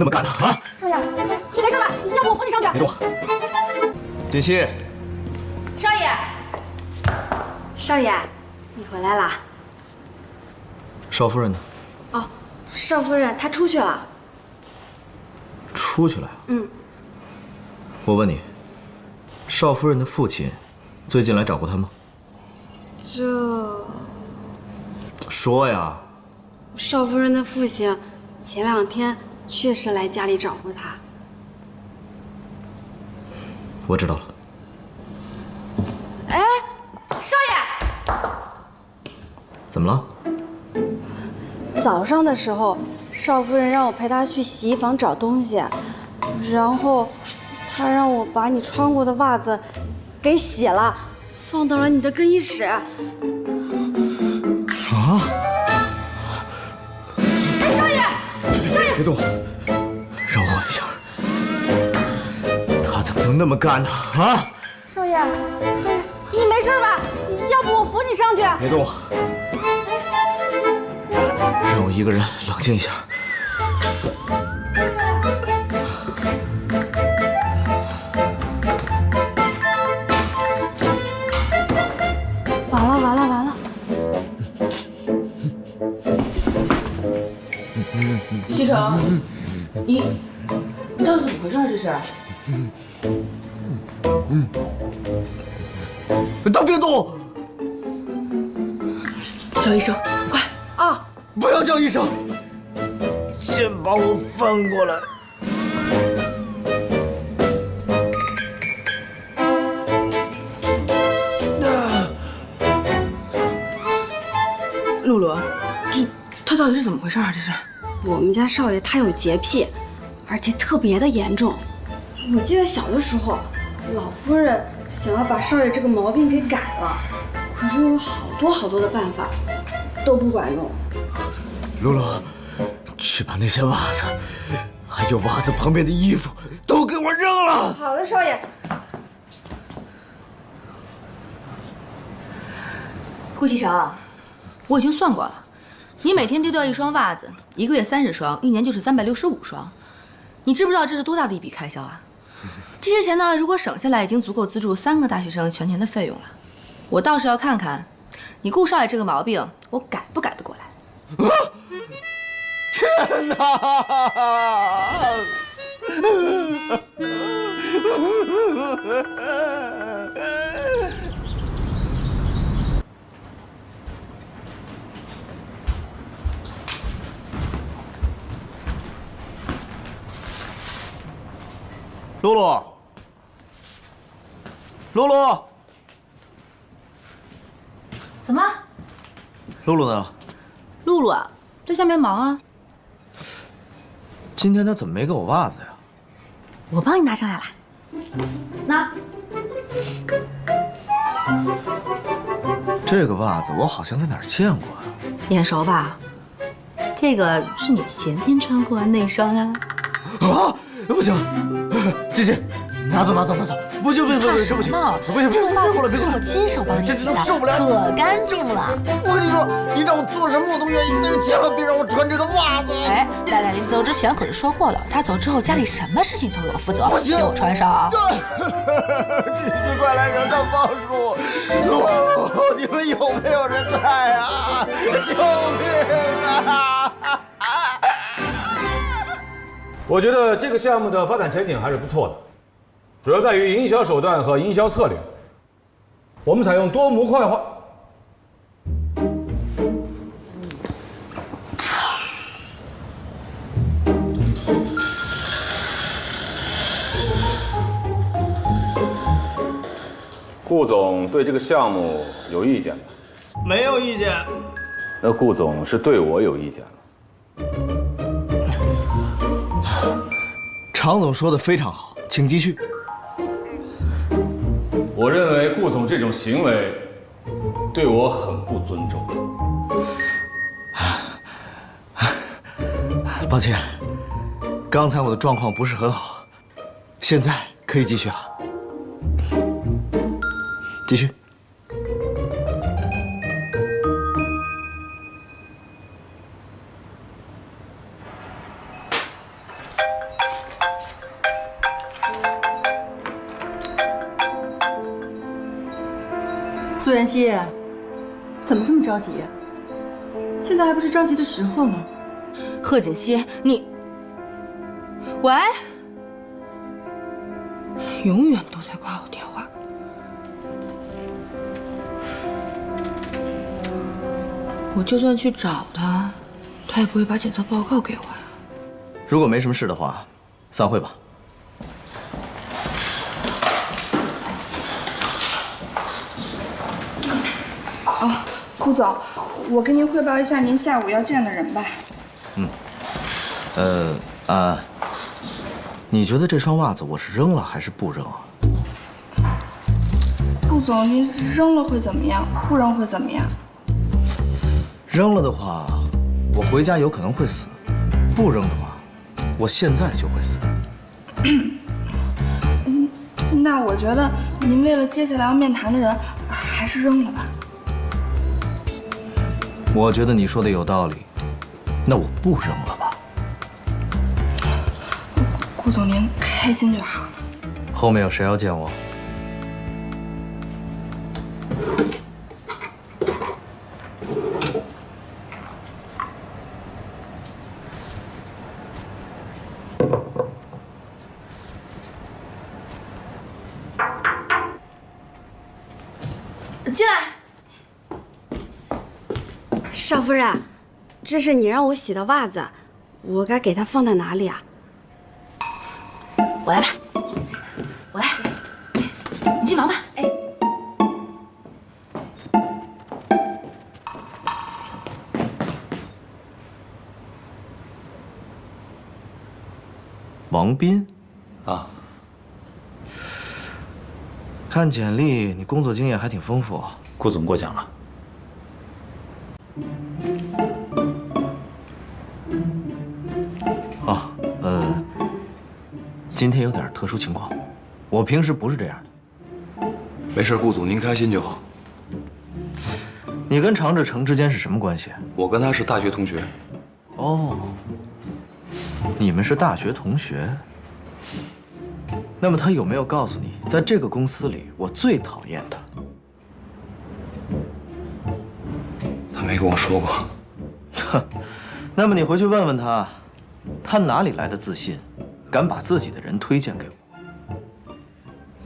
那么干呢？啊！少爷，你没事吧？要不我扶你上去？别动！锦溪，少爷，少爷，你回来啦？少夫人呢？哦，少夫人她出去了。出去了呀？嗯。我问你，少夫人的父亲最近来找过她吗？这……说呀！少夫人的父亲前2天确实来家里找过她。我知道了。哎，少爷，怎么了？早上的时候，少夫人让我陪她去洗衣房找东西，然后她让我把你穿过的袜子给洗了，放到了你的更衣室。啊！哎，少爷，少爷，别动，让我缓一下。他怎么能那么干呢？啊！少爷，你没事吧？要不我扶你上去？别动，让我一个人冷静一下。完了！西城，你到底怎么回事？这是？都别动！叫医生，快！啊！不要叫医生，先把我翻过来。露露，他到底是怎么回事啊？这是？我们家少爷他有洁癖，而且特别的严重。我记得小的时候，老夫人想要把少爷这个毛病给改了，可是用了好多的办法，都不管用。露露，去把那些袜子，还有袜子旁边的衣服都给我扔了。好的，少爷。顾西城，我已经算过了，你每天丢掉1双袜子，1个月30双，1年就是365双。你知不知道这是多大的一笔开销啊？这些钱呢，如果省下来，已经足够资助3个大学生全年的费用了。我倒是要看看，你顾少爷这个毛病，我改不改得过来？啊！天哪！露露，露露，怎么了？露露呢？露露啊，在下面忙啊。今天她怎么没给我袜子呀？我帮你拿上来了。拿。这个袜子我好像在哪儿见过啊？眼熟吧？这个是你前天穿过的那双啊。啊！不行，姐姐，拿走！不行，怕什么呢？这个袜子是我亲手帮你洗的，受不了，可干净了。我跟你说，你让我做什么我都愿意，但是千万别让我穿这个袜子。哎，赖赖，你走之前可是说过了，他走之后家里什么事情都是我负责。不行，给我穿上啊！这些快来人看帮助！你们有没有人在啊？救命啊！我觉得这个项目的发展前景还是不错的，主要在于营销手段和营销策略。我们采用多模块化。顾总对这个项目有意见吗？没有意见。那顾总是对我有意见了。常总说的非常好，请继续。我认为顾总这种行为对我很不尊重。抱歉，刚才我的状况不是很好，现在可以继续了。继续。苏妍希，怎么这么着急呀？现在还不是着急的时候呢。贺锦熙，你，喂，永远都在挂我电话。我就算去找他，他也不会把检测报告给我呀。如果没什么事的话，散会吧。顾总，我跟您汇报一下您下午要见的人吧。你觉得这双袜子我是扔了还是不扔啊？顾总，您扔了会怎么样？不扔会怎么样？扔了的话，我回家有可能会死；不扔的话，我现在就会死。那我觉得您为了接下来要面谈的人，还是扔了吧。我觉得你说的有道理，那我不扔了吧。顾总，您开心就好。后面有谁要见我？进来。少夫人，这是你让我洗的袜子，我该给它放在哪里啊？我来吧，我来。你进房吧。哎，王斌，啊，看简历，你工作经验还挺丰富啊。顾总过奖了。今天有点特殊情况，我平时不是这样的。没事，顾总您开心就好。你跟常志成之间是什么关系？我跟他是大学同学。哦，你们是大学同学。那么他有没有告诉你，在这个公司里，我最讨厌他？他没跟我说过。哼，那么你回去问问他，他哪里来的自信，敢把自己的人推荐给我？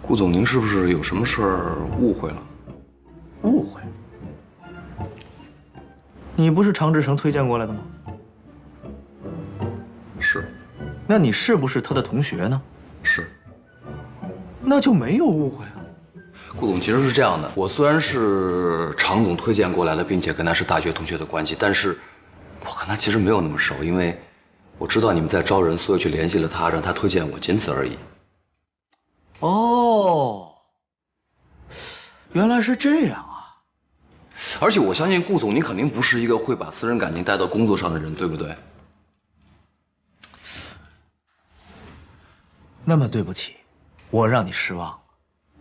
顾总，您是不是有什么事儿误会了？误会？你不是常志成推荐过来的吗？是。那你是不是他的同学呢？是。那就没有误会啊。顾总，其实是这样的，我虽然是常总推荐过来的，并且跟他是大学同学的关系，但是我跟他其实没有那么熟，因为我知道你们在招人，所以去联系了他，让他推荐我，仅此而已。哦，原来是这样啊！而且我相信顾总，您肯定不是一个会把私人感情带到工作上的人，对不对？那么对不起，我让你失望了。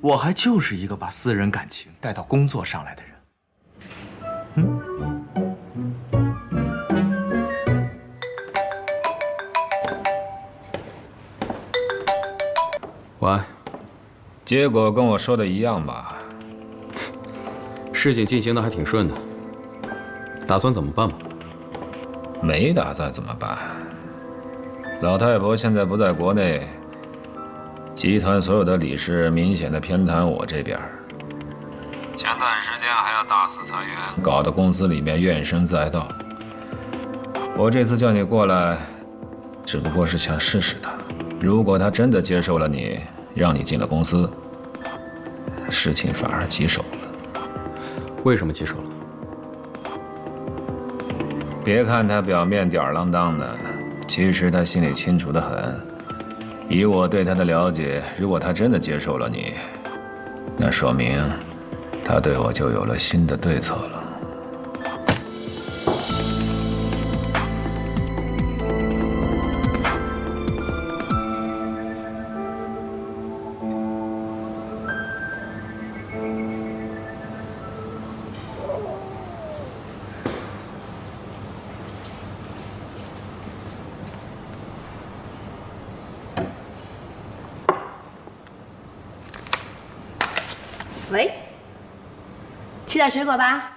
我还就是一个把私人感情带到工作上来的人。喂，结果跟我说的一样吧？事情进行的还挺顺的，打算怎么办吗？没打算怎么办？老太婆现在不在国内，集团所有的理事明显的偏袒我这边。前段时间还要大肆裁员，搞得公司里面怨声载道。我这次叫你过来，只不过是想试试他。如果他真的接受了你，让你进了公司，事情反而棘手了。为什么棘手了？别看他表面吊儿郎当的，其实他心里清楚得很。以我对他的了解，如果他真的接受了你，那说明他对我就有了新的对策了。喂，吃点水果吧。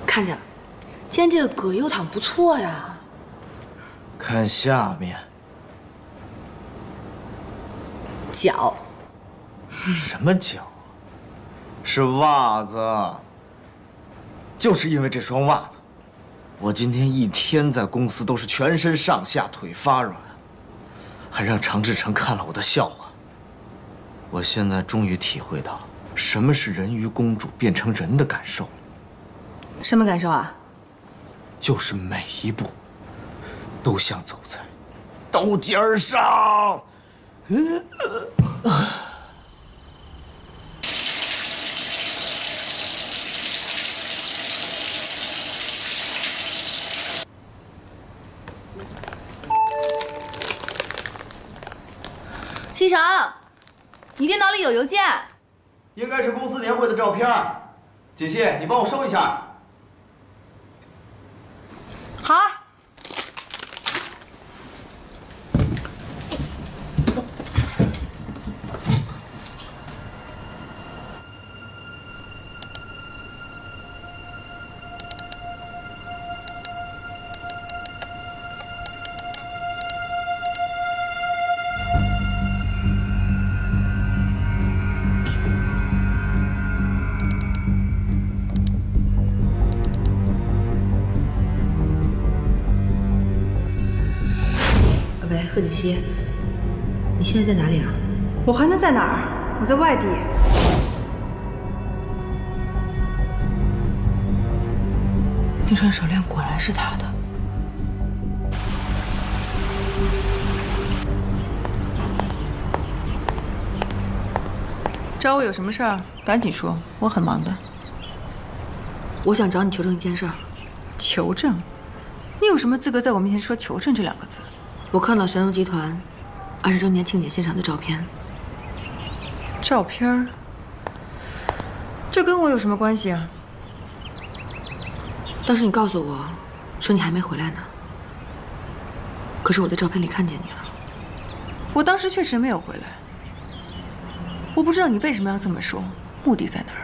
看见了，今天这个葛优躺不错呀。看下面，脚。什么脚？是袜子。就是因为这双袜子，我今天一天在公司都是全身上下腿发软，还让常志成看了我的笑话。我现在终于体会到什么是人鱼公主变成人的感受了。什么感受啊？就是每一步都像走在刀尖上。西城，你电脑里有邮件。应该是公司年会的照片。锦溪，你帮我收一下。好。喂，贺锦溪，你现在在哪里啊？我还能在哪儿？我在外地。那串手链果然是他的。找我有什么事儿？赶紧说，我很忙的。我想找你求证一件事儿。求证？你有什么资格在我面前说求证这2个字？我看到神龙集团20周年庆典现场的照片。照片儿？这跟我有什么关系啊？当时你告诉我，说你还没回来呢。可是我在照片里看见你了。我当时确实没有回来。我不知道你为什么要这么说，目的在哪儿？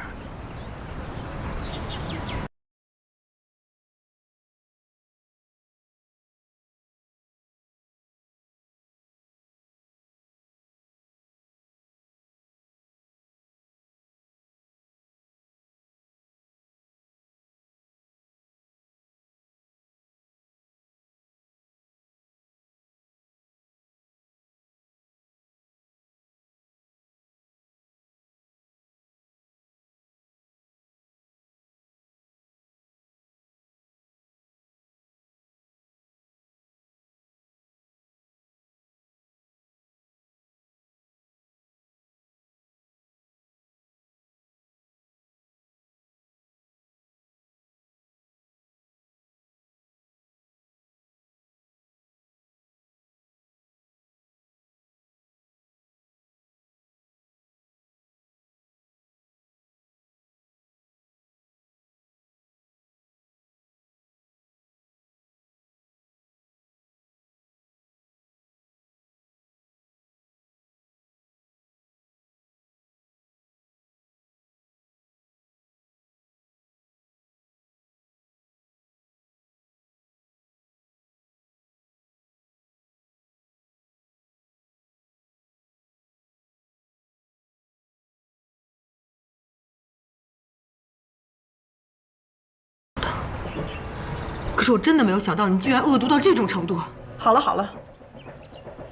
可是我真的没有想到，你居然恶毒到这种程度。好了好了，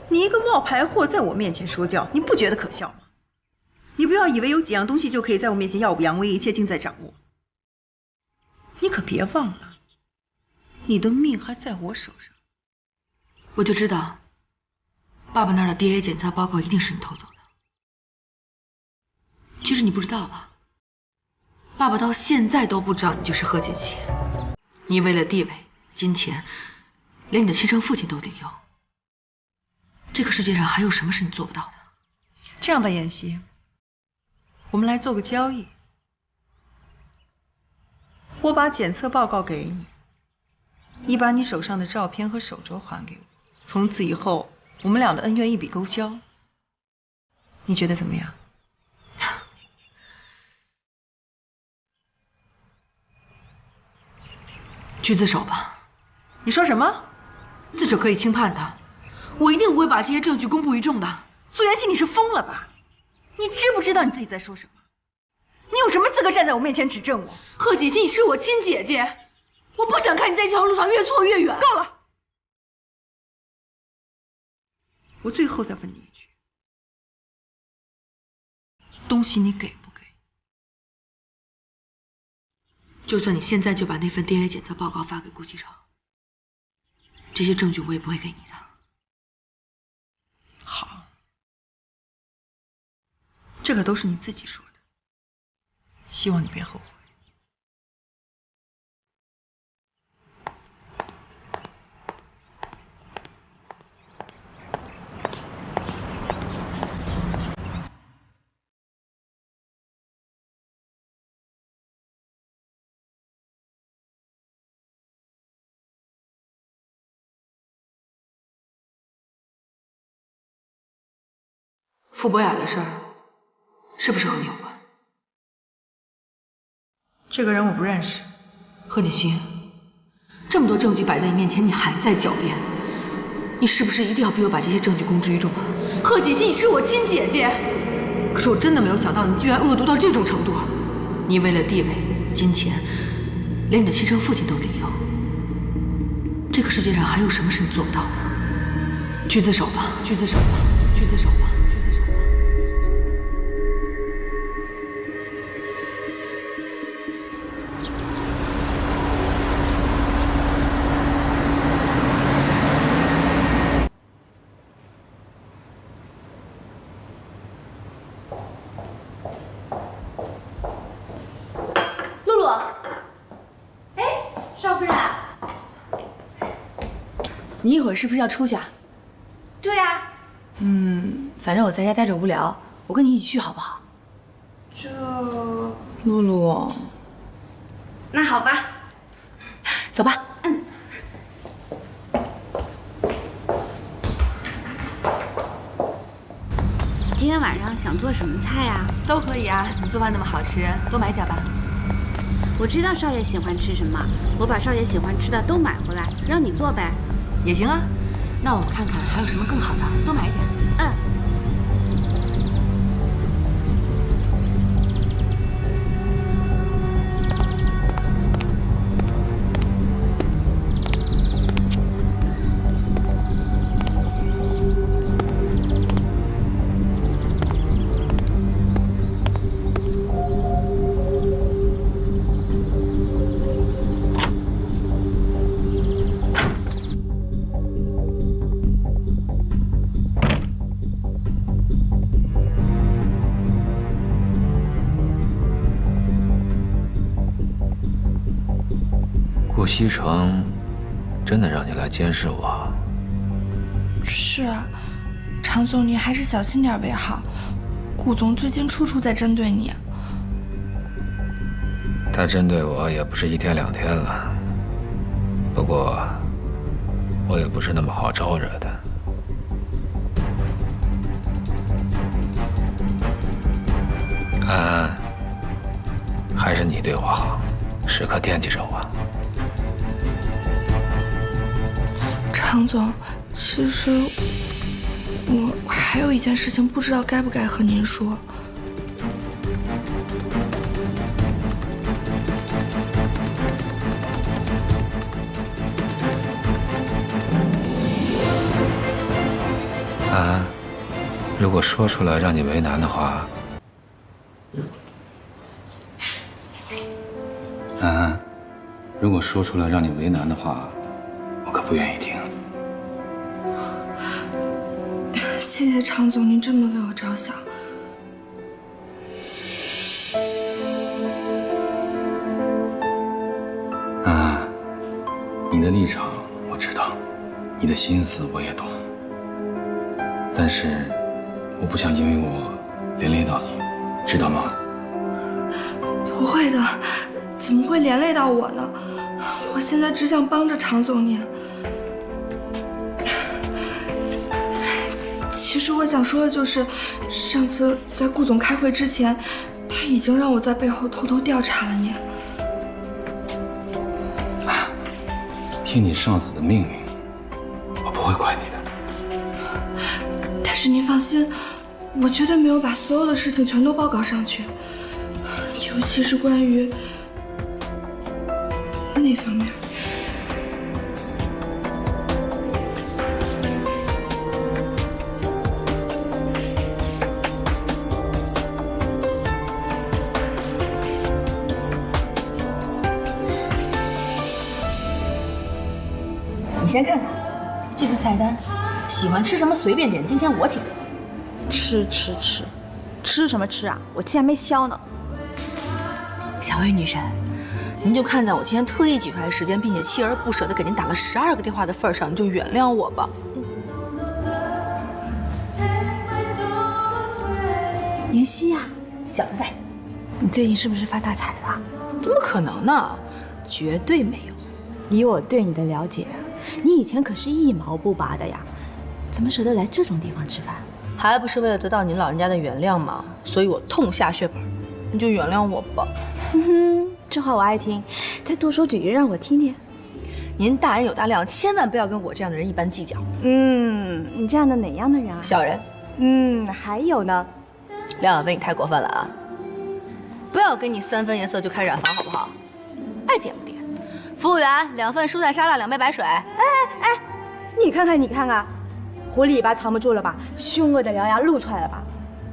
你一个冒牌货在我面前说教，你不觉得可笑吗？你不要以为有几样东西就可以在我面前耀武扬威，一切尽在掌握。你可别忘了，你的命还在我手上。我就知道，爸爸那儿的 DNA 检测报告一定是你偷走的。其实你不知道吧？爸爸到现在都不知道你就是贺锦溪。你为了地位、金钱，连你的亲生父亲都利用。这个世界上还有什么是你做不到的？这样吧，妍希，我们来做个交易。我把检测报告给你，你把你手上的照片和手镯还给我。从此以后，我们俩的恩怨一笔勾销。你觉得怎么样？去自首吧。你说什么？自首可以轻判的，我一定不会把这些证据公布于众的。苏妍希，你是疯了吧？你知不知道你自己在说什么？你有什么资格站在我面前指证我？贺锦熙，你是我亲姐姐，我不想看你在这条路上越错越远。够了！我最后再问你一句，东西你给不给？就算你现在就把那份 DNA 检测报告发给顾继成，这些证据我也不会给你的。好，这可都是你自己说的，希望你别后悔。傅博雅的事儿，是不是和你有关？这个人我不认识。贺锦熙，这么多证据摆在你面前，你还在狡辩，你是不是一定要逼我把这些证据公之于众啊？贺锦熙，你是我亲姐姐，可是我真的没有想到你居然恶毒到这种程度。你为了地位、金钱，连你的亲生父亲都利用。这个世界上还有什么是你做不到的？去自首吧，去自首吧，去自首吧。你一会儿是不是要出去啊？对呀。反正我在家待着无聊，我跟你一起去好不好？露露，那好吧，走吧。今天晚上想做什么菜呀？都可以啊，你做饭那么好吃，多买点吧。我知道少爷喜欢吃什么，我把少爷喜欢吃的都买回来，让你做呗。也行啊，那我们看看还有什么更好的，多买一点。顾西城真的让你来监视我？是啊，常总，你还是小心点为好。顾总最近处处在针对你。他针对我也不是一天两天了，不过我也不是那么好招惹的。安安，还是你对我好，时刻惦记着我。常总，其实我还有一件事情，不知道该不该和您说。安安，如果说出来让你为难的话，安安，如果说出来让你为难的话，我可不愿意听。谢谢常总，您这么为我着想。安安，你的立场我知道，你的心思我也懂，但是我不想因为我连累到你，知道吗？不会的，怎么会连累到我呢？我现在只想帮着常总您。其实我想说的就是，上次在顾总开会之前，他已经让我在背后偷偷调查了你。听你上司的命令，我不会怪你的。但是您放心，我绝对没有把所有的事情全都报告上去，尤其是关于那方面。你先看看，这是菜单，喜欢吃什么随便点，今天我请客。吃什么吃啊？我竟然没削呢。小魏女神，您就看在我今天特意挤出来时间，并且锲而不舍地给您打了12个电话的份上，你就原谅我吧。妍希呀，小子在，你最近是不是发大财了？怎么可能呢？绝对没有。以我对你的了解，你以前可是1毛不拔的呀，怎么舍得来这种地方吃饭？还不是为了得到您老人家的原谅吗？所以我痛下血本，你就原谅我吧。这话我爱听，再多说几句让我听听。您大人有大量，千万不要跟我这样的人一般计较。你这样的哪样的人啊？小人。还有呢？梁小飞，你太过分了啊！不要跟你3分颜色就开染房好不好？爱点不点。服务员，2份蔬菜沙拉，2杯白水。哎，你看看，狐狸尾巴藏不住了吧？凶恶的獠牙露出来了吧？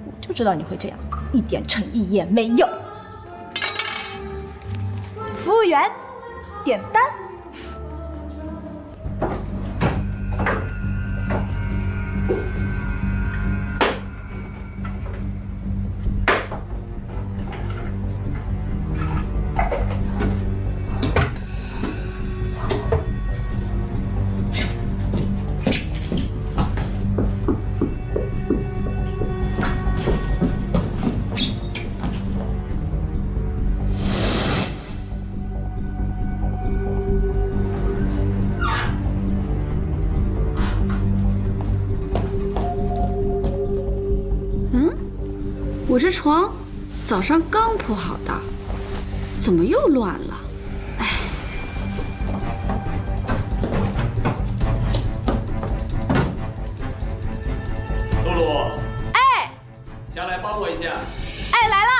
我就知道你会这样，一点诚意也没有。服务员，点单。我这床早上刚铺好的，怎么又乱了？哎，露露，哎，下来帮我一下。哎，来了。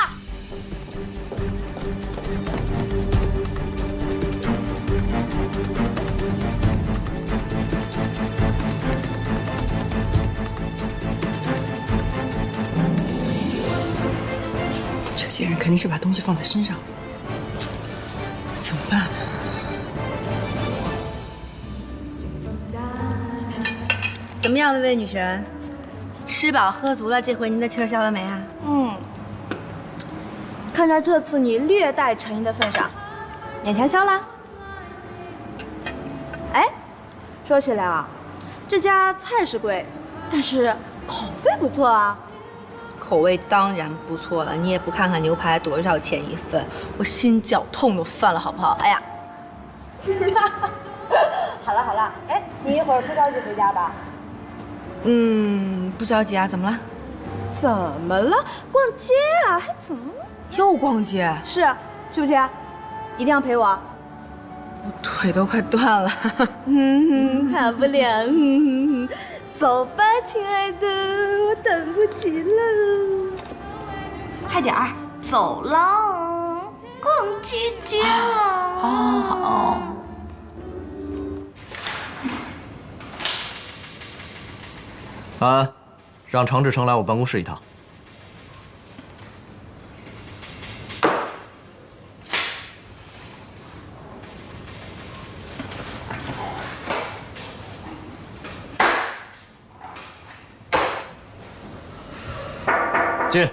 这贱人肯定是把东西放在身上，怎么办？怎么样，薇薇女神？吃饱喝足了，这回您的气儿消了没啊？看在这次你略带诚意的份上，勉强消了。哎，说起来啊，这家菜是贵，但是口碑不错啊。口味当然不错了，你也不看看牛排多少钱1份，我心绞痛都犯了，好不好？哎呀，好了，哎，你一会儿不着急回家吧？不着急啊，怎么了？怎么了？逛街啊，还怎么了？又逛街？是，去不去？一定要陪我。我腿都快断了。跑不了。走吧，亲爱的，我等不及了。快点儿，走了，逛街街了。好。安，让常志成来我办公室一趟。进。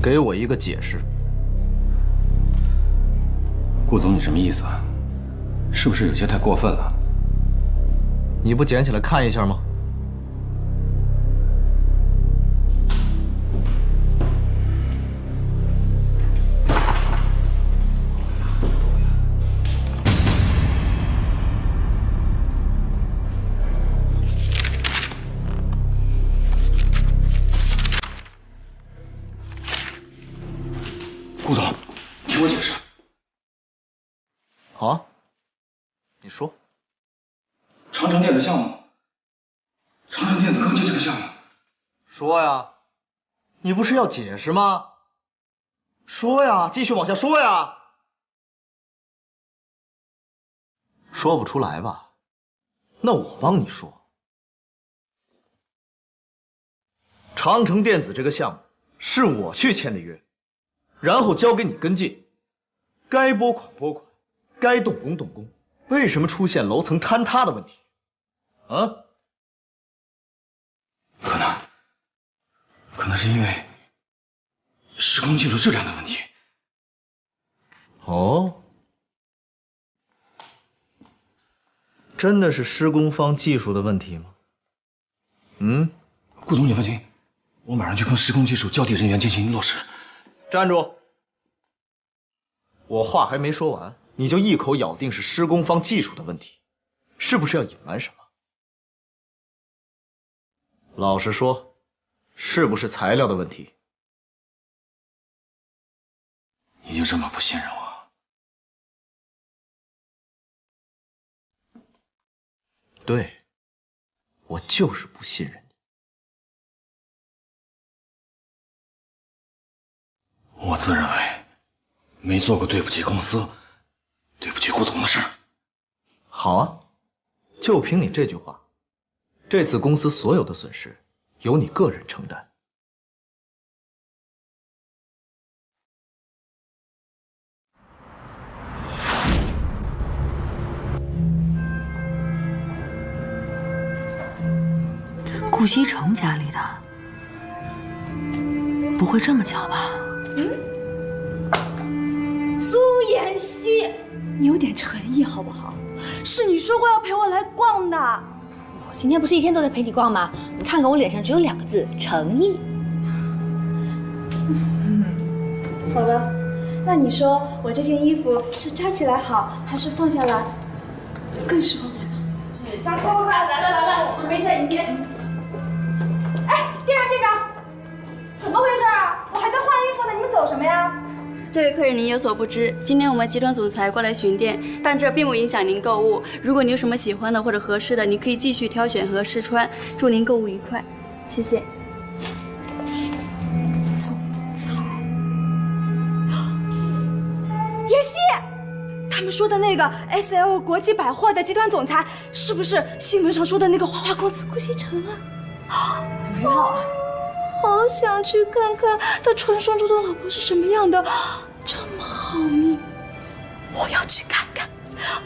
给我一个解释。顾总，你什么意思？是不是有些太过分了？你不捡起来看一下吗？长城电子项目，长城电子科技这个项目。说呀，你不是要解释吗？说呀，继续往下说呀。说不出来吧？那我帮你说。长城电子这个项目是我去签的约，然后交给你跟进，该拨款拨款，该动工动工。为什么出现楼层坍塌的问题？啊？可能是因为施工技术质量的问题。哦，真的是施工方技术的问题吗？顾总，你放心，我马上去跟施工技术交地人员进行落实。站住！我话还没说完，你就一口咬定是施工方技术的问题，是不是要隐瞒什么？老实说，是不是材料的问题？你就这么不信任我？对，我就是不信任你。我自认为没做过对不起公司、对不起顾总的事儿。好啊，就凭你这句话，这次公司所有的损失由你个人承担。顾西城家里的，不会这么巧吧？苏妍希，你有点诚意好不好？是你说过要陪我来逛的。我今天不是一天都在陪你逛吗？你看看我脸上只有2个字：诚意。好了，那你说我这件衣服是扎起来好，还是放下来更适合我呢？张快快来了，前面在迎接。哎，店长，怎么回事啊？我还在换衣服呢，你们走什么呀？这位客人您有所不知，今天我们集团总裁过来巡店，但这并不影响您购物。如果你有什么喜欢的或者合适的，你可以继续挑选和试穿。祝您购物愉快，谢谢。总裁，妍希，他们说的那个 SL 国际百货的集团总裁，是不是新闻上说的那个花花公子顾西城啊？不知道啊。好想去看看他传说中的老婆是什么样的，这么好命，我要去看看，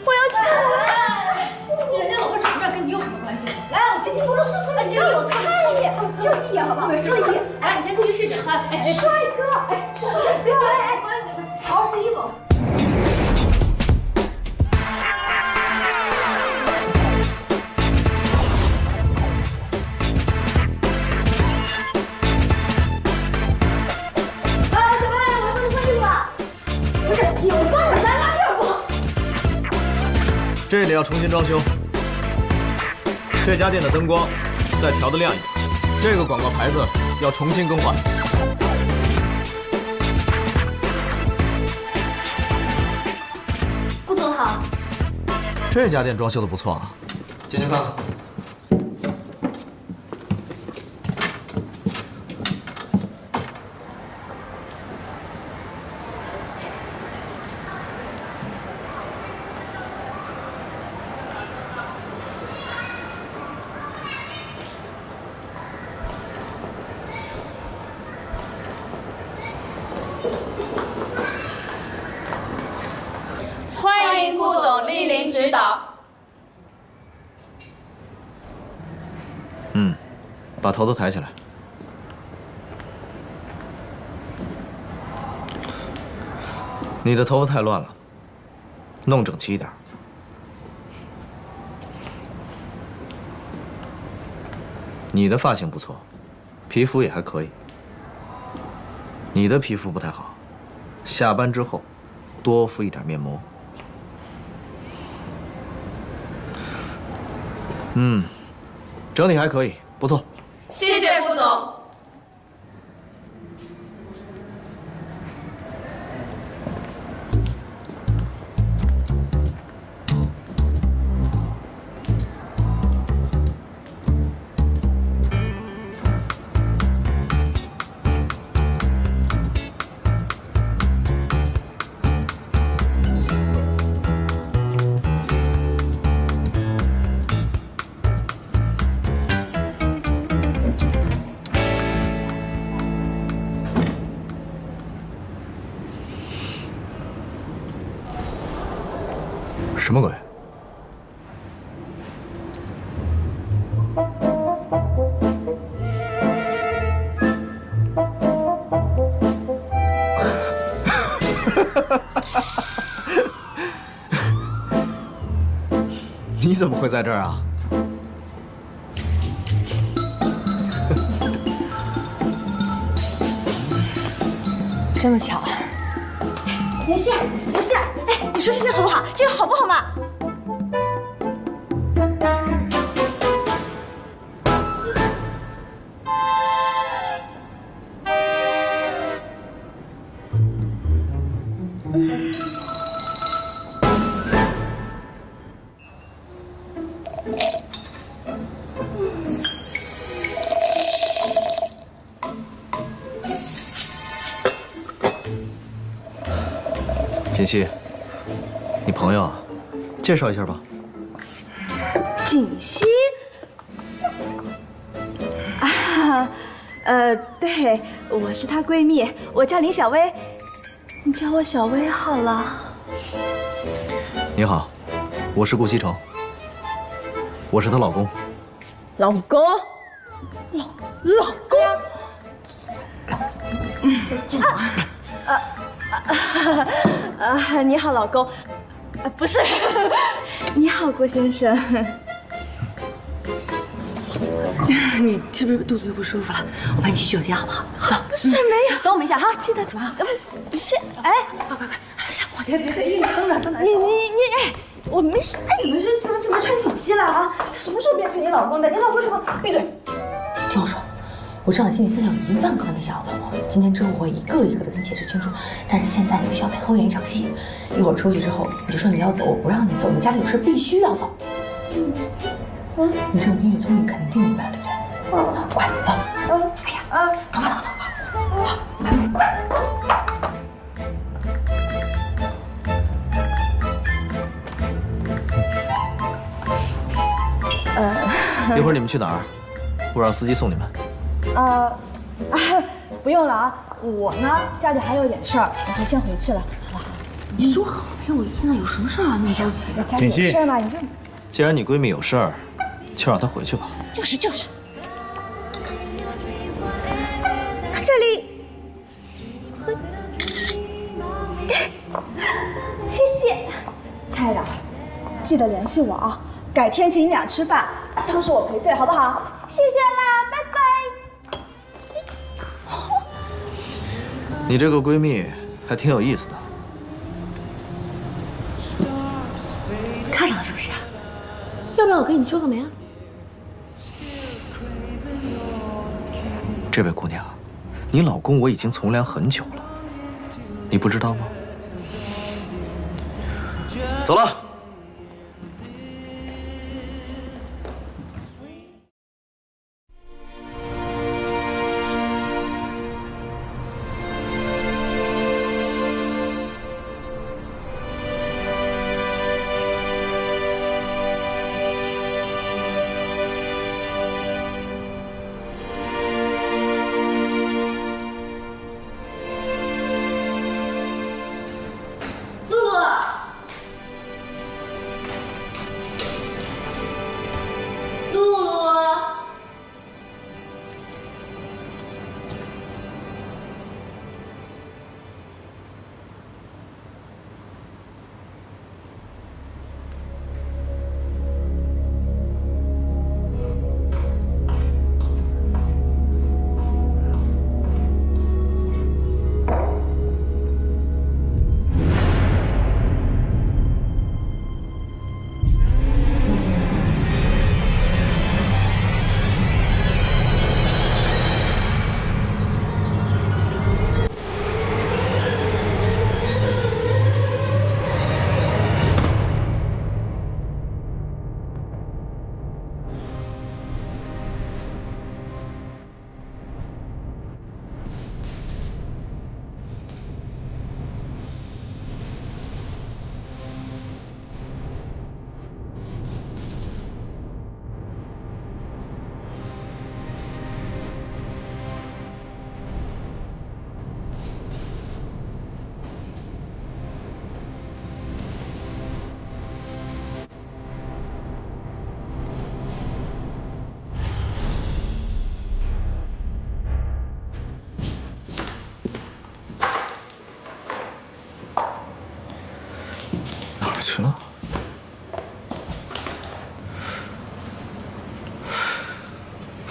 我要去看看。人家老婆长什么样跟你有什么关系？来，我这件不是，你这个我看一眼，就一眼好不好？就一眼。来，你先过去试试。哎，帅哥，帅哥，好好试衣服。这里要重新装修，这家店的灯光再调得亮一点，这个广告牌子要重新更换。顾总好，这家店装修的不错啊，进去看看。欢迎顾总莅临指导。把头都抬起来。你的头发太乱了，弄整齐一点。你的发型不错，皮肤也还可以。你的皮肤不太好，下班之后多敷一点面膜。整体还可以，不错。谢谢顾总。什么鬼？你怎么会在这儿啊？这么巧啊！林希，林希，哎，你说这件好不好？这个好不好嘛？锦溪，你朋友啊，介绍一下吧。锦溪，啊，对，我是她闺蜜，我叫林小薇，你叫我小薇好了。你好，我是顾西城，我是她老公。老公，老公。你好，老公。不是，你好，顾先生。你是不是肚子又不舒服了？我陪你去洗手间好不好？走。是没有，等我们一下哈。记得什么？是，哎，快，我别硬撑着，你，哎，我没事。哎，怎么穿锦溪了啊？他什么时候变成你老公的？你老公什么？闭嘴！听我说。我知道你心里现在有1万个问题想要问我，今天之后我会一个一个的跟你解释清楚。但是现在你必须要配合我演一场戏，一会儿出去之后你就说你要走，我不让你走，你家里有事必须要走。你这么音乐聪明，肯定明白了，对不对？快走！哎呀，赶快走！一会儿你们去哪儿？我让司机送你们。不用了啊，我呢家里还有点事儿，我就先回去了，好不好？你说好陪我，现在有什么事啊？那么着急？家里有事嘛，你就……既然你闺蜜有事儿，就让她回去吧。就是。这里，谢谢，亲爱的，记得联系我啊，改天请你俩吃饭，当是我赔罪，好不好？谢谢啦，拜拜。你这个闺蜜还挺有意思的。看上了是不是？要不要我给你做个媒啊？这位姑娘，你老公我已经从良很久了，你不知道吗？走了。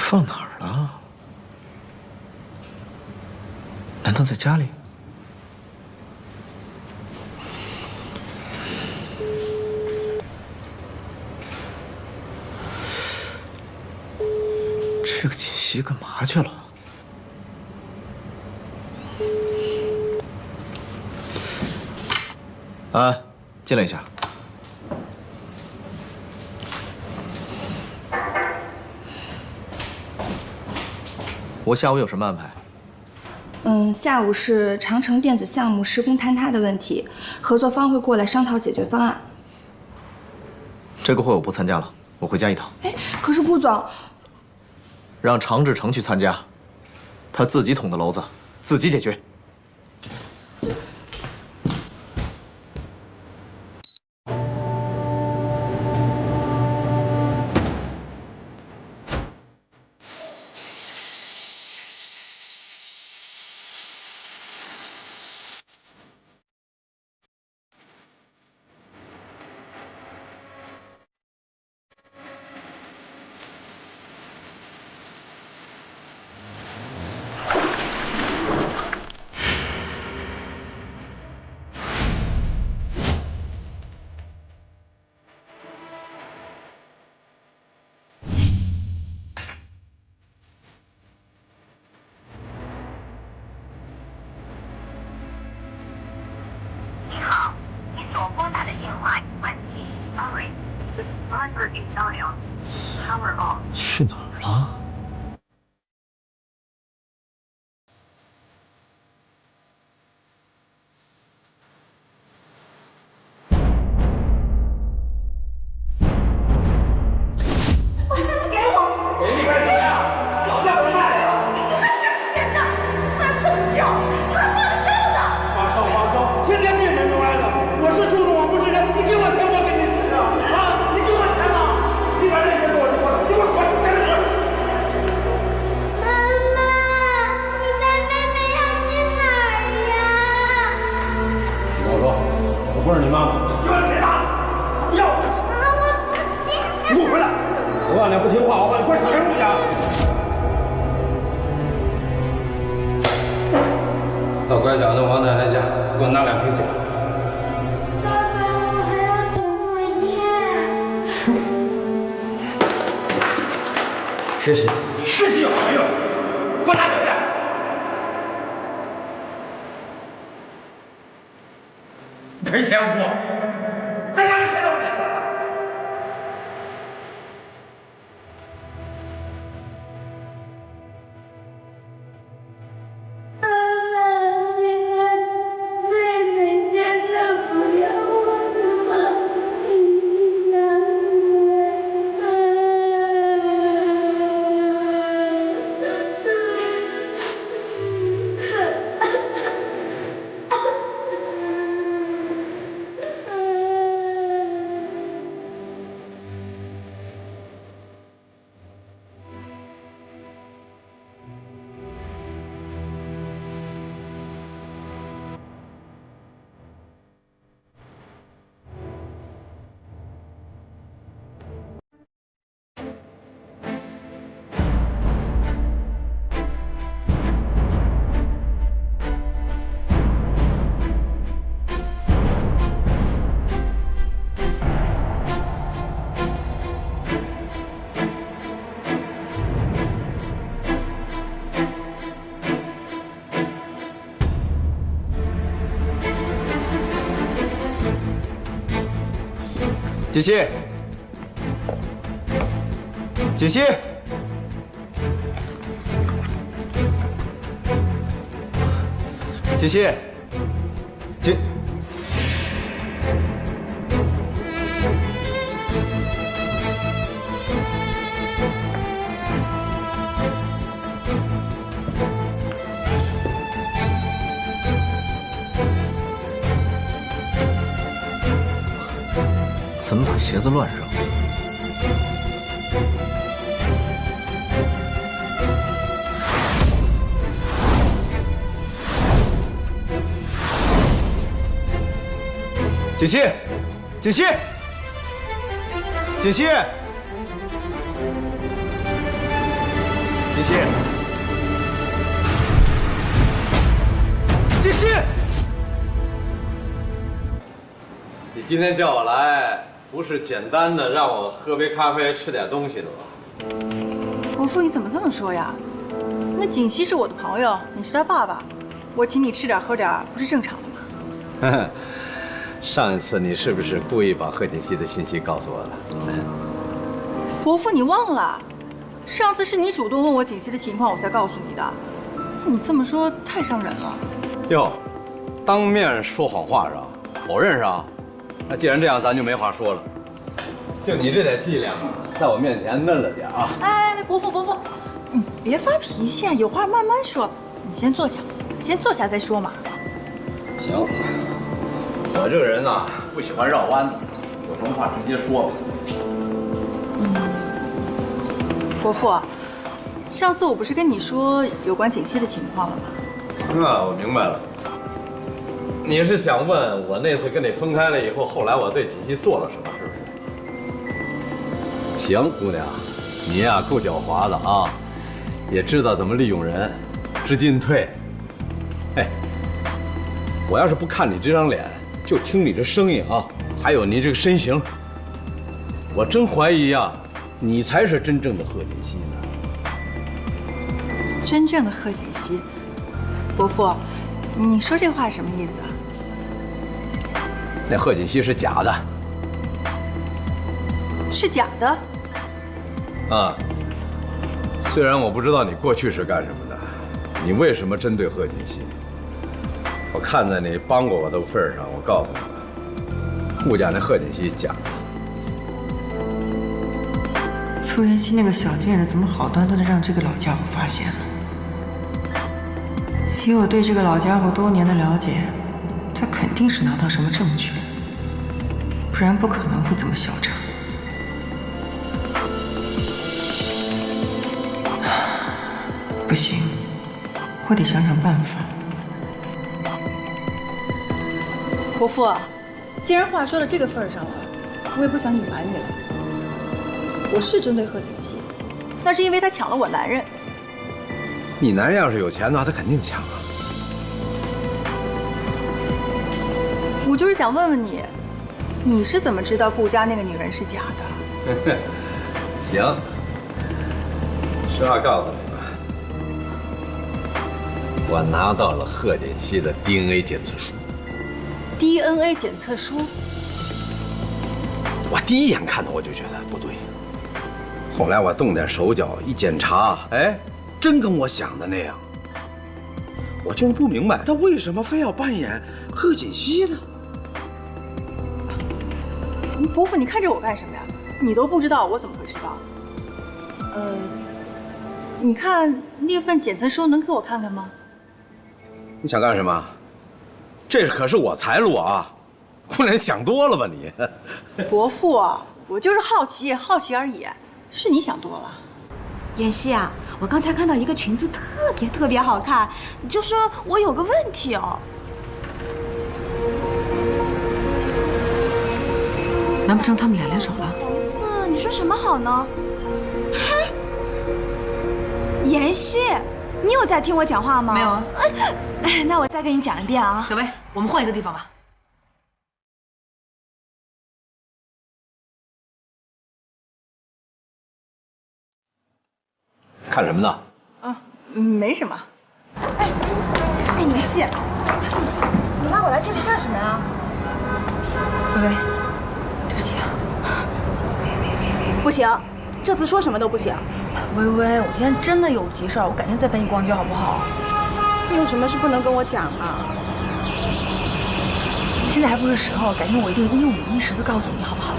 放哪儿了？难道在家里？这个锦溪干嘛去了？安，进来一下。我下午有什么安排？下午是长城电子项目施工坍塌的问题，合作方会过来商讨解决方案。这个会我不参加了，我回家一趟。哎，可是顾总，让常志成去参加，他自己捅的娄子，自己解决。去哪儿了？不是你妈妈，就是你妈，不要我！你给我回来！我告诉你，不听话，我把你关小人屋去！到拐角的王奶奶家，给我拿2瓶酒。爸爸，我还要写作业。实习，实习有什么用？给我拿酒去！赔钱我，在家里谁都不给。妈妈，你看妹妹真的不要我了吗？你锦溪，锦溪，锦溪，锦。怎么把鞋子乱扔？锦溪，锦溪，锦溪，锦溪，锦溪，你今天叫我来，不是简单的让我喝杯咖啡、吃点东西的吧？伯父，你怎么这么说呀？那锦溪是我的朋友，你是他爸爸，我请你吃点喝点，不是正常的吗？上一次你是不是故意把贺锦溪的信息告诉我的？伯父，你忘了，上次是你主动问我锦溪的情况，我才告诉你的。你这么说太伤人了。哟，当面说谎话是吧？否认是吧？那既然这样，咱就没话说了。就你这点伎俩啊，在我面前嫩了点啊！哎，伯父，你别发脾气啊，有话慢慢说。你先坐下，再说嘛。行，我这个人呐，不喜欢绕弯子，有什么话直接说吧。伯父，上次我不是跟你说有关锦溪的情况了吗？我明白了，你是想问我那次跟你分开了以后，后来我对锦溪做了什么，是不是？行，姑娘，你呀够狡猾的啊，也知道怎么利用人，知进退。哎，我要是不看你这张脸，就听你这声音啊，还有你这个身形，我真怀疑呀，你才是真正的贺锦溪呢。真正的贺锦溪，伯父，你说这话什么意思啊？那贺锦溪是假的。是假的？啊，虽然我不知道你过去是干什么的，你为什么针对贺锦溪？我看在你帮过我的份上，我告诉你吧，顾家那贺锦溪假的。苏妍希那个小贱人怎么好端端的让这个老家伙发现了？以我对这个老家伙多年的了解，他肯定是拿到什么证据，不然不可能会这么嚣张。不行，我得想想办法。伯父，既然话说到这个份上了，我也不想隐瞒你了。我是针对贺锦溪，那是因为他抢了我男人。你男人要是有钱的话，他肯定抢啊。我就是想问问你，你是怎么知道顾家那个女人是假的？行，实话告诉你吧，我拿到了贺锦溪的 DNA 检测书。DNA 检测书？我第一眼看到我就觉得不对，后来我动点手脚一检查，哎，真跟我想的那样。我就是不明白他为什么非要扮演贺锦溪呢？伯父，你看着我干什么呀？你都不知道，我怎么会知道？你看那份检测书能给我看看吗？你想干什么？这可是我财路啊！姑娘，想多了吧你？伯父，我就是好奇而已，是你想多了。妍希啊，我刚才看到一个裙子特别好看，就是我有个问题哦。难不成他们俩联手了？红色，你说什么好呢？嗨，妍希，你有在听我讲话吗？没有啊。那我再给你讲一遍啊。小薇，我们换一个地方吧。看什么呢？啊，没什么。哎，妍希，你拉我来这里干什么呀？薇薇，对不起啊。不行，这次说什么都不行。薇薇，我今天真的有急事儿，我改天再陪你逛街好不好？你有什么事不能跟我讲啊？现在还不是时候，改天我一定一五一十的告诉你，好不好？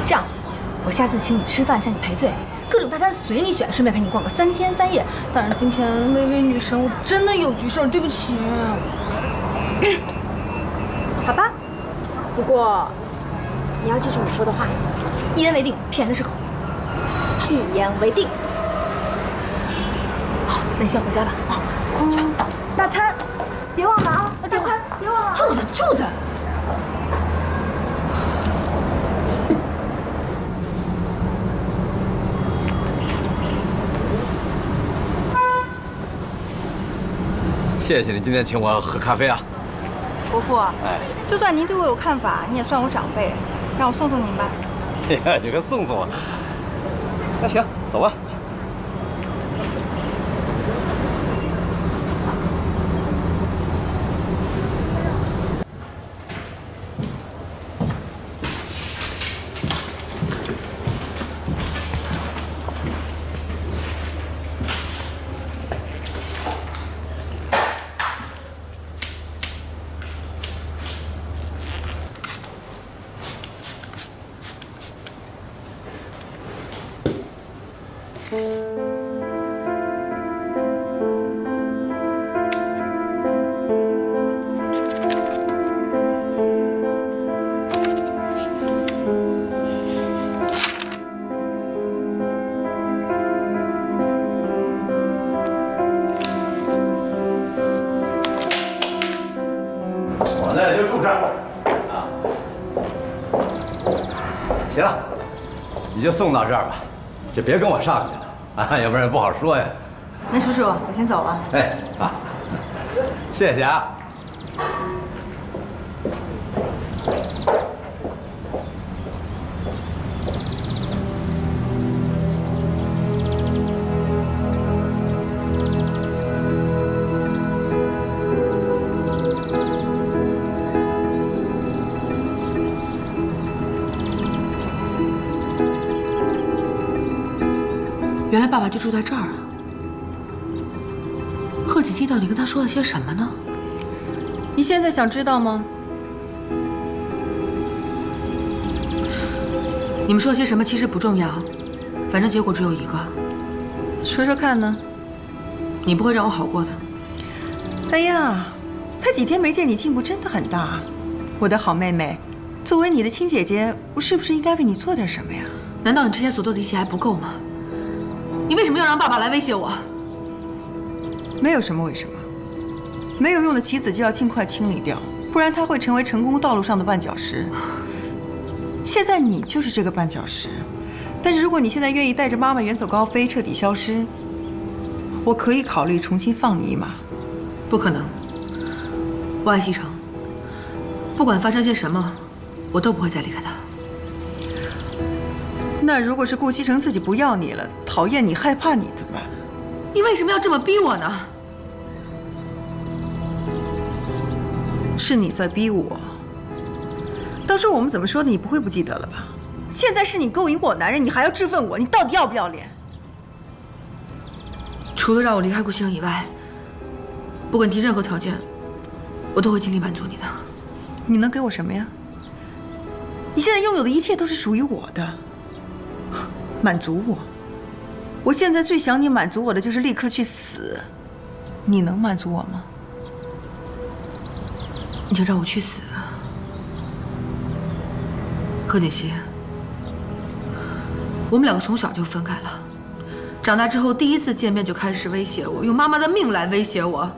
这样，我下次请你吃饭，向你赔罪，各种大餐随你选，顺便陪你逛个3天3夜。但是今天薇薇女神，我真的有急事儿，对不起。好吧，不过你要记住你说的话，一言为定，骗人的是狗。一言为定。好，那你先回家吧。啊，去。大餐，别忘了啊！大餐，别忘了。柱子。谢谢你今天请我喝咖啡啊。伯父，哎，就算您对我有看法，你也算我长辈，让我送送您吧。哎呀，你个送送啊！那行，走吧。我呢就住这儿啊。行了，你就送到这儿吧，就别跟我上去了啊，要不然不好说呀。那叔叔，我先走了。哎啊，谢谢啊。原来爸爸就住在这儿啊！贺锦熙到底跟他说了些什么呢？你现在想知道吗？你们说些什么其实不重要，反正结果只有一个。说说看呢？你不会让我好过的。哎呀，才几天没见，你进步真的很大，我的好妹妹。作为你的亲姐姐，我是不是应该为你做点什么呀？难道你之前所做的一切还不够吗？你为什么要让爸爸来威胁我？没有什么为什么，没有用的棋子就要尽快清理掉，不然它会成为成功道路上的绊脚石。现在你就是这个绊脚石，但是如果你现在愿意带着妈妈远走高飞，彻底消失，我可以考虑重新放你一马。不可能，我爱西城，不管发生些什么，我都不会再离开他。那如果是顾西城自己不要你了，讨厌你、害怕你怎么办？你为什么要这么逼我呢？是你在逼我。当初我们怎么说的，你不会不记得了吧？现在是你勾引我男人，你还要质问我，你到底要不要脸？除了让我离开顾西城以外，不管提任何条件，我都会尽力满足你的。你能给我什么呀？你现在拥有的一切都是属于我的。满足我，我现在最想你满足我的就是立刻去死，你能满足我吗？你就让我去死？贺锦熙，我们两个从小就分开了，长大之后第一次见面就开始威胁我，用妈妈的命来威胁我，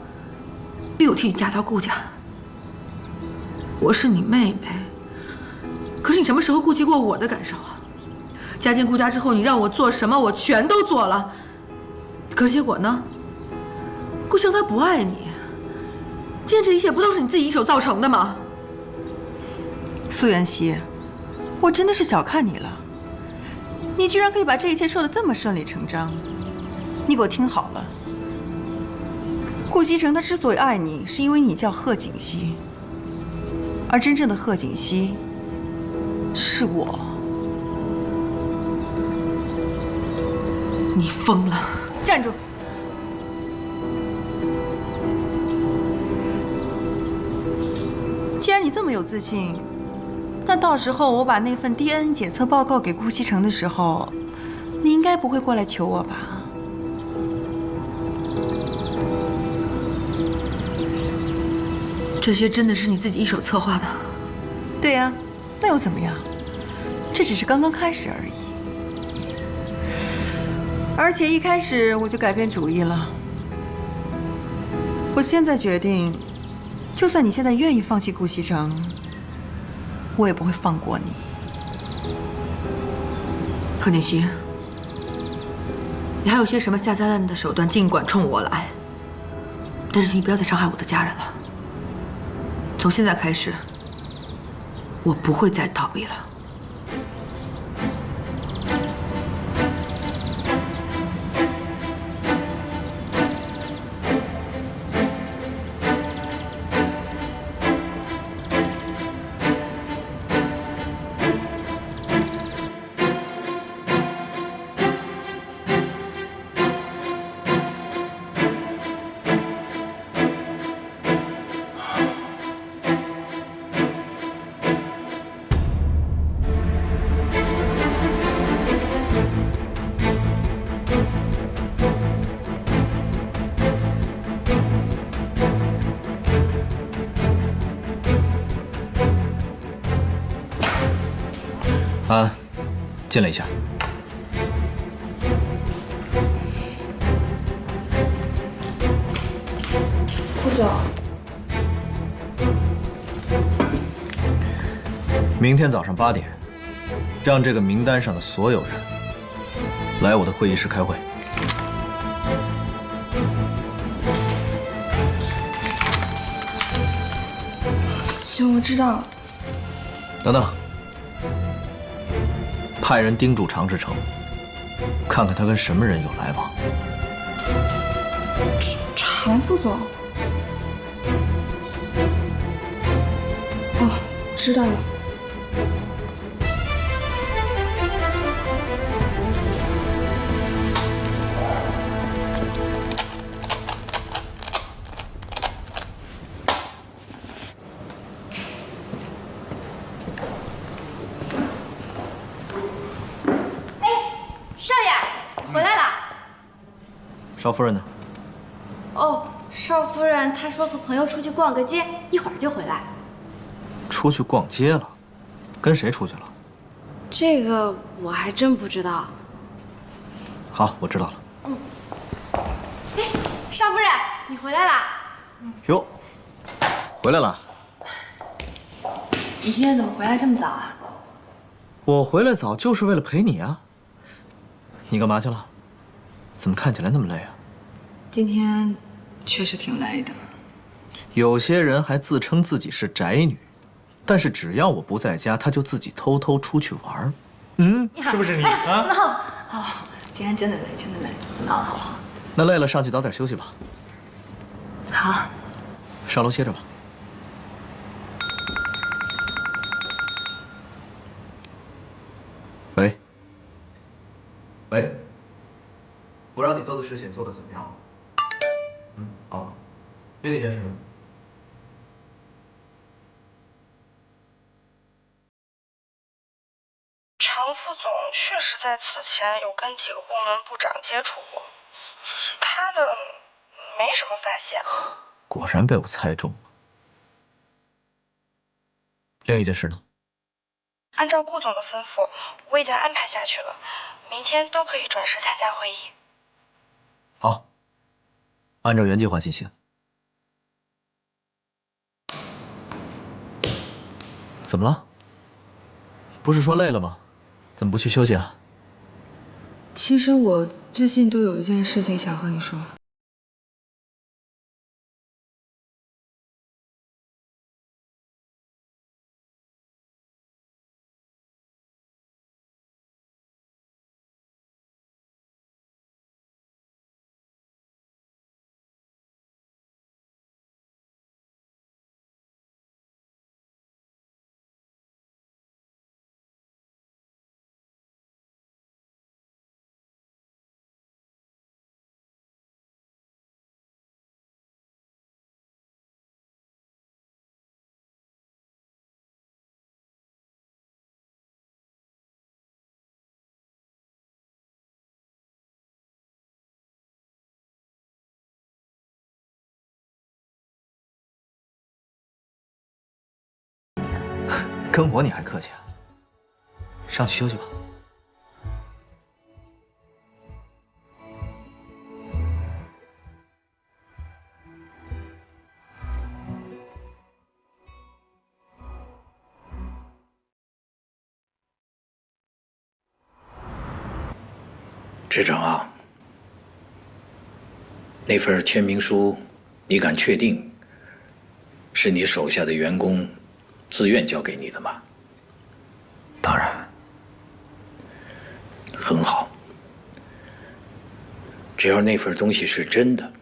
逼我替你嫁到顾家。我是你妹妹，可是你什么时候顾及过我的感受啊？嫁进顾家之后，你让我做什么，我全都做了。可是结果呢？顾城他不爱你。今天这一切不都是你自己一手造成的吗？苏妍希，我真的是小看你了。你居然可以把这一切说得这么顺理成章。你给我听好了，顾西城他之所以爱你，是因为你叫贺锦熙，而真正的贺锦熙是我。你疯了！站住！既然你这么有自信，那到时候我把那份 DNA 检测报告给顾西城的时候，你应该不会过来求我吧？这些真的是你自己一手策划的？对呀，那又怎么样？这只是刚刚开始而已。而且一开始我就改变主意了。我现在决定，就算你现在愿意放弃顾西城，我也不会放过你。贺锦熙，你还有些什么下三滥的手段，尽管冲我来。但是你不要再伤害我的家人了。从现在开始，我不会再逃避了。安，进来一下。顾总，明天早上8点，让这个名单上的所有人来我的会议室开会。行，我知道了。等等。 派人盯住常志成，看看他跟什么人有来往。常副总。哦，知道了。少夫人呢？哦，少夫人她说和朋友出去逛个街，一会儿就回来。出去逛街了？跟谁出去了？这个我还真不知道。好，我知道了。哎，少夫人，你回来啦？哟，回来了。你今天怎么回来这么早啊？我回来早就是为了陪你啊。你干嘛去了？怎么看起来那么累啊？今天确实挺累的。有些人还自称自己是宅女，但是只要我不在家，她就自己偷偷出去玩。是不是你啊？好，今天真的累，真的累。好。那累了上去早点休息吧。好。上楼歇着吧。喂。喂。我让你做的事情做得怎么样？好。对那件事呢？常副总确实在此前有跟几个部门部长接触过，其他的没什么发现。果然被我猜中了。另一件事呢？按照顾总的吩咐，我已经安排下去了，明天都可以准时参加会议。好，按照原计划进行。怎么了？不是说累了吗？怎么不去休息啊？其实我最近都有一件事情想和你说。跟我你还客气啊？上去休息吧。志成啊，那份签名书你敢确定是你手下的员工自愿交给你的吗？当然。很好。只要那份东西是真的，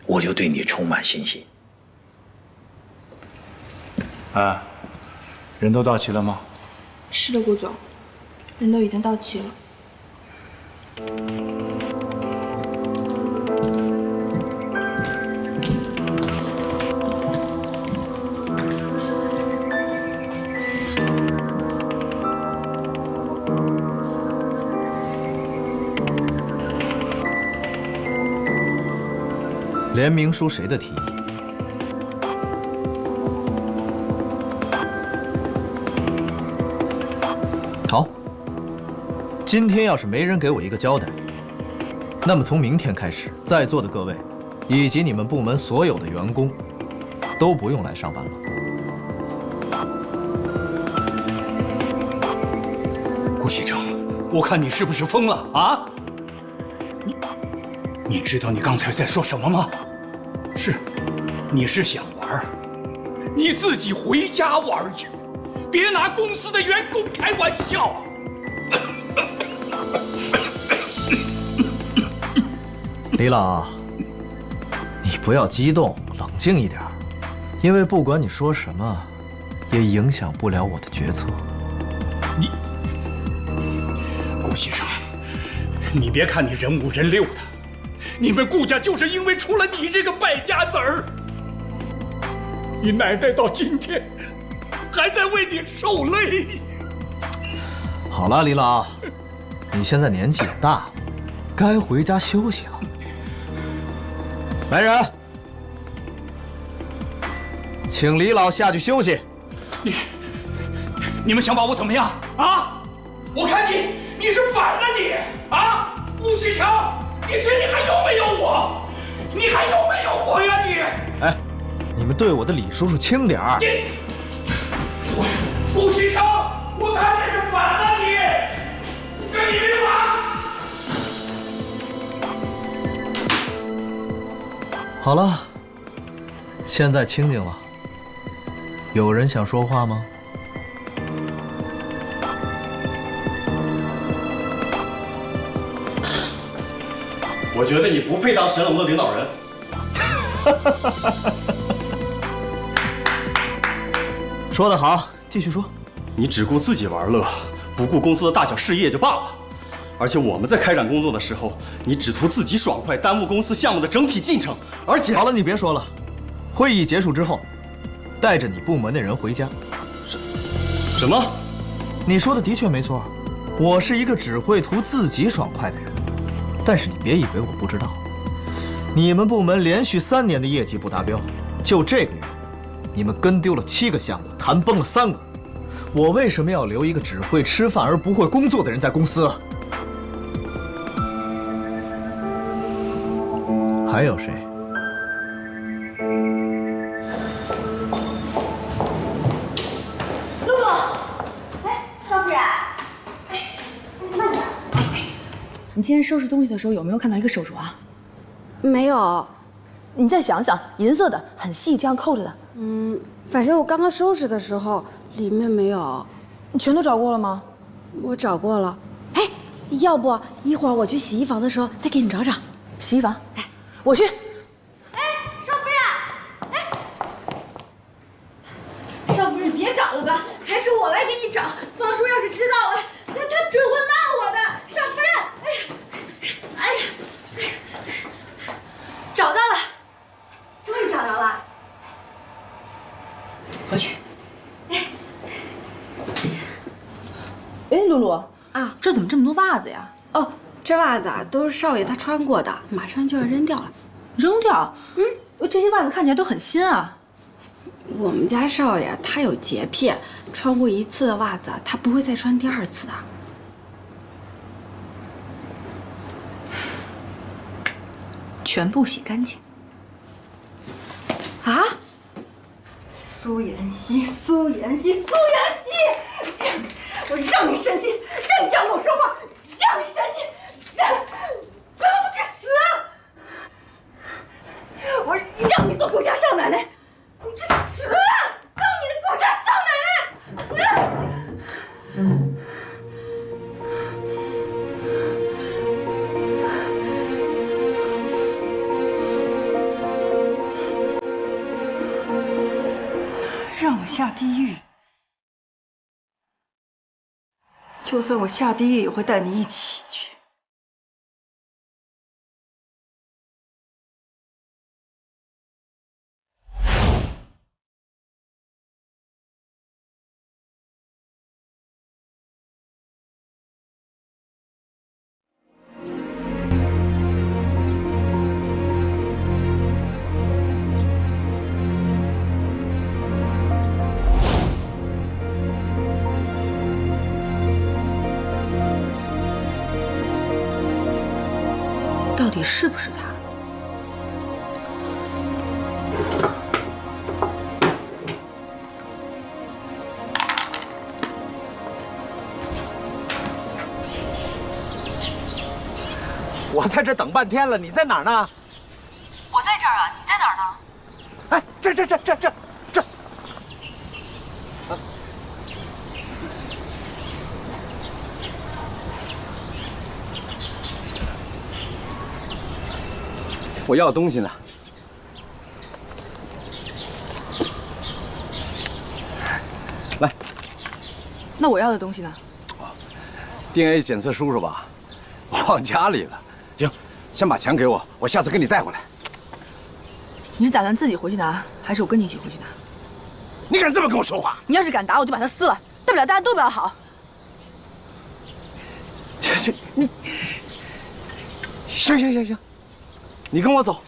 我就对你充满信心。哎，人都到齐了吗？是的，顾总，人都已经到齐了。联名书谁的提议？好，今天要是没人给我一个交代，那么从明天开始，在座的各位，以及你们部门所有的员工，都不用来上班了。顾西城，我看你是不是疯了啊？你知道你刚才在说什么吗？你是想玩，你自己回家玩去，别拿公司的员工开玩笑。李老，你不要激动，冷静一点，因为不管你说什么，也影响不了我的决策。顾先生，你别看你人五人六的，你们顾家就是因为出了你这个败家子儿。你奶奶到今天还在为你受累。好了，李老，你现在年纪也大了，该回家休息了。来人，请李老下去休息。你们想把我怎么样啊？我看你是反了你啊！顾西城，你心里还有没有我？你还有没有我呀你？哎。你们对我的李叔叔轻点儿！顾西城，我看你是反了你！跟你没完！好了，现在清静了。有人想说话吗？我觉得你不配当神龙的领导人。说得好，继续说。你只顾自己玩乐，不顾公司的大小事业就罢了。而且我们在开展工作的时候，你只图自己爽快，耽误公司项目的整体进程。而且，好了，你别说了。会议结束之后，带着你部门的人回家。什么？你说的的确没错，我是一个只会图自己爽快的人。但是你别以为我不知道，你们部门连续3年的业绩不达标，就这个月。你们跟丢了7个项目，谈崩了3个。我为什么要留一个只会吃饭而不会工作的人在公司？还有谁？露露，哎，少夫人，慢点。你今天收拾东西的时候有没有看到一个手镯？没有。你再想想，银色的，很细，这样扣着的。反正我刚刚收拾的时候里面没有。你全都找过了吗？我找过了。哎，要不一会儿我去洗衣房的时候再给你找找。洗衣房？哎，我去。哎，少夫人，哎，少夫人别找了吧，还是我来给你找。方叔要是知道了，他准会骂我的。少夫人，哎呀，找到了，终于找着了。回去。哎，露露啊，这怎么这么多袜子呀？哦，这袜子啊都是少爷他穿过的，马上就要扔掉了。扔掉？这些袜子看起来都很新啊。我们家少爷他有洁癖，穿过1次的袜子他不会再穿第2次的。全部洗干净。啊？苏妍希，苏妍希，苏妍希！我让你生气，让你这样跟我说话，让你生气，怎么不去死啊？我让我下地狱，就算我下地狱，也会带你一起去。到底是不是他？我在这等半天了，你在哪儿呢？我在这儿啊，你在哪儿呢？哎，这。我要东西呢。来，那我要的东西呢？DNA 检测叔叔吧，我忘家里了。行，先把钱给我，我下次给你带回来。你是打算自己回去拿，还是我跟你一起回去拿？你敢这么跟我说话？你要是敢打我，就把它撕了，大不了大家都不要好。你行，你跟我走。